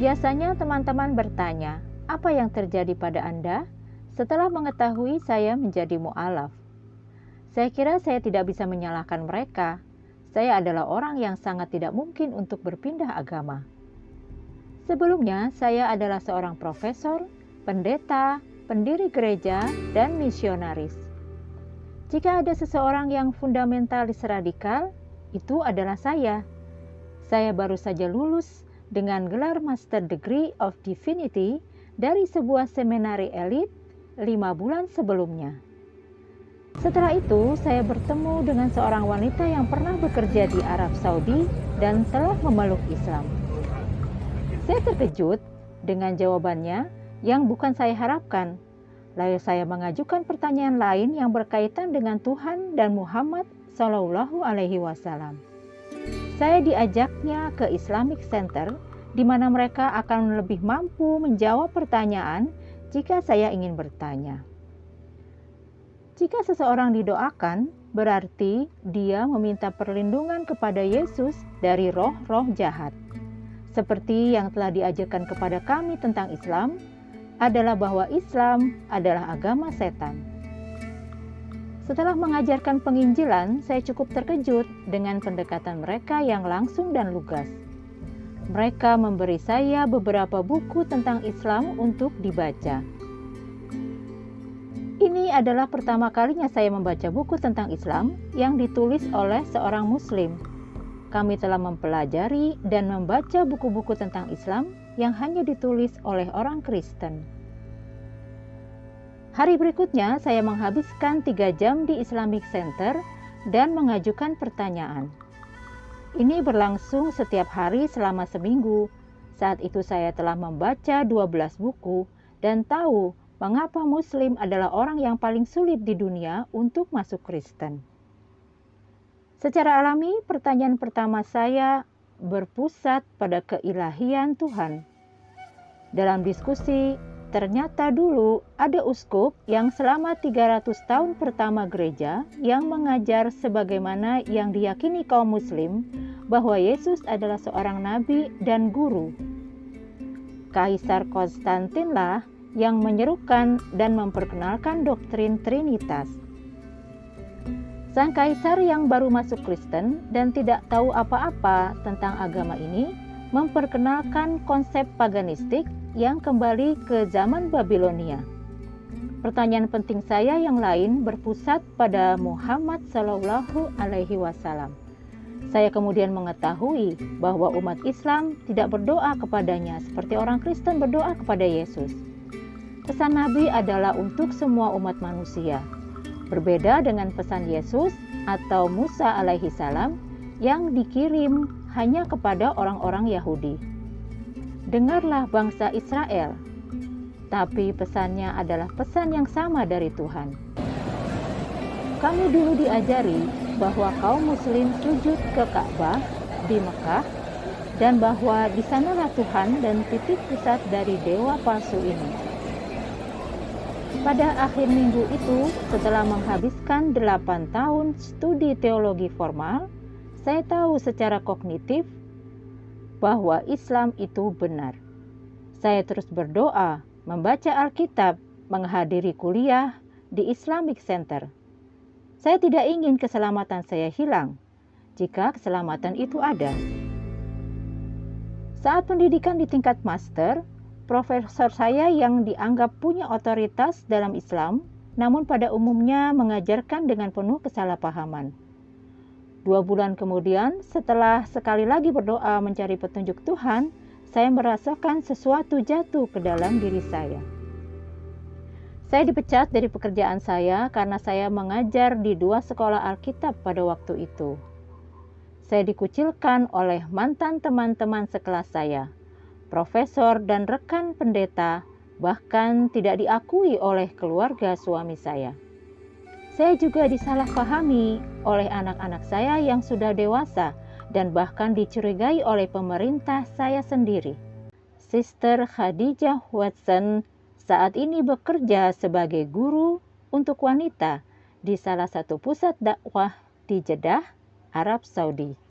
Biasanya teman-teman bertanya, apa yang terjadi pada Anda setelah mengetahui saya menjadi mu'alaf? Saya kira saya tidak bisa menyalahkan mereka. Saya adalah orang yang sangat tidak mungkin untuk berpindah agama. Sebelumnya, saya adalah seorang profesor, pendeta, pendiri gereja, dan misionaris. Jika ada seseorang yang fundamentalis radikal, itu adalah saya. Saya baru saja lulus dengan gelar Master Degree of Divinity dari sebuah seminari elit 5 bulan sebelumnya. Setelah itu, saya bertemu dengan seorang wanita yang pernah bekerja di Arab Saudi dan telah memeluk Islam. Saya terkejut dengan jawabannya yang bukan saya harapkan. Lalu saya mengajukan pertanyaan lain yang berkaitan dengan Tuhan dan Muhammad SAW. Saya diajaknya ke Islamic Center, di mana mereka akan lebih mampu menjawab pertanyaan jika saya ingin bertanya. Jika seseorang didoakan, berarti dia meminta perlindungan kepada Yesus dari roh-roh jahat. Seperti yang telah diajarkan kepada kami tentang Islam, adalah bahwa Islam adalah agama setan. Setelah mengajarkan penginjilan, saya cukup terkejut dengan pendekatan mereka yang langsung dan lugas. Mereka memberi saya beberapa buku tentang Islam untuk dibaca. Ini adalah pertama kalinya saya membaca buku tentang Islam yang ditulis oleh seorang Muslim. Kami telah mempelajari dan membaca buku-buku tentang Islam yang hanya ditulis oleh orang Kristen. Hari berikutnya, saya menghabiskan 3 jam di Islamic Center dan mengajukan pertanyaan. Ini berlangsung setiap hari selama seminggu. Saat itu saya telah membaca 12 buku dan tahu mengapa Muslim adalah orang yang paling sulit di dunia untuk masuk Kristen. Secara alami, pertanyaan pertama saya berpusat pada keilahian Tuhan. Dalam diskusi, ternyata dulu ada uskup yang selama 300 tahun pertama gereja yang mengajar sebagaimana yang diyakini kaum muslim bahwa Yesus adalah seorang nabi dan guru. Kaisar Konstantinlah yang menyerukan dan memperkenalkan doktrin Trinitas. Sang kaisar yang baru masuk Kristen dan tidak tahu apa-apa tentang agama ini memperkenalkan konsep paganistik yang kembali ke zaman Babilonia. Pertanyaan penting saya yang lain berpusat pada Muhammad SAW. Saya kemudian mengetahui bahwa umat Islam tidak berdoa kepadanya seperti orang Kristen berdoa kepada Yesus. Pesan Nabi adalah untuk semua umat manusia, berbeda dengan pesan Yesus atau Musa alaihi salam yang dikirim hanya kepada orang-orang Yahudi. Dengarlah bangsa Israel, tapi pesannya adalah pesan yang sama dari Tuhan. Kami dulu diajari bahwa kaum muslim sujud ke Ka'bah di Mekah dan bahwa di sanalah Tuhan dan titik pusat dari dewa palsu ini. Pada akhir minggu itu, setelah menghabiskan 8 tahun studi teologi formal, saya tahu secara kognitif bahwa Islam itu benar. Saya terus berdoa, membaca Alkitab, menghadiri kuliah di Islamic Center. Saya tidak ingin keselamatan saya hilang, jika keselamatan itu ada. Saat pendidikan di tingkat master, profesor saya yang dianggap punya otoritas dalam Islam, namun pada umumnya mengajarkan dengan penuh kesalahpahaman. 2 bulan kemudian, setelah sekali lagi berdoa mencari petunjuk Tuhan, saya merasakan sesuatu jatuh ke dalam diri saya. Saya dipecat dari pekerjaan saya karena saya mengajar di 2 sekolah Alkitab pada waktu itu. Saya dikucilkan oleh mantan teman-teman sekelas saya, profesor dan rekan pendeta, bahkan tidak diakui oleh keluarga suami saya. Saya juga disalahpahami oleh anak-anak saya yang sudah dewasa dan bahkan dicurigai oleh pemerintah saya sendiri. Sister Khadijah Watson saat ini bekerja sebagai guru untuk wanita di salah satu pusat dakwah di Jeddah, Arab Saudi.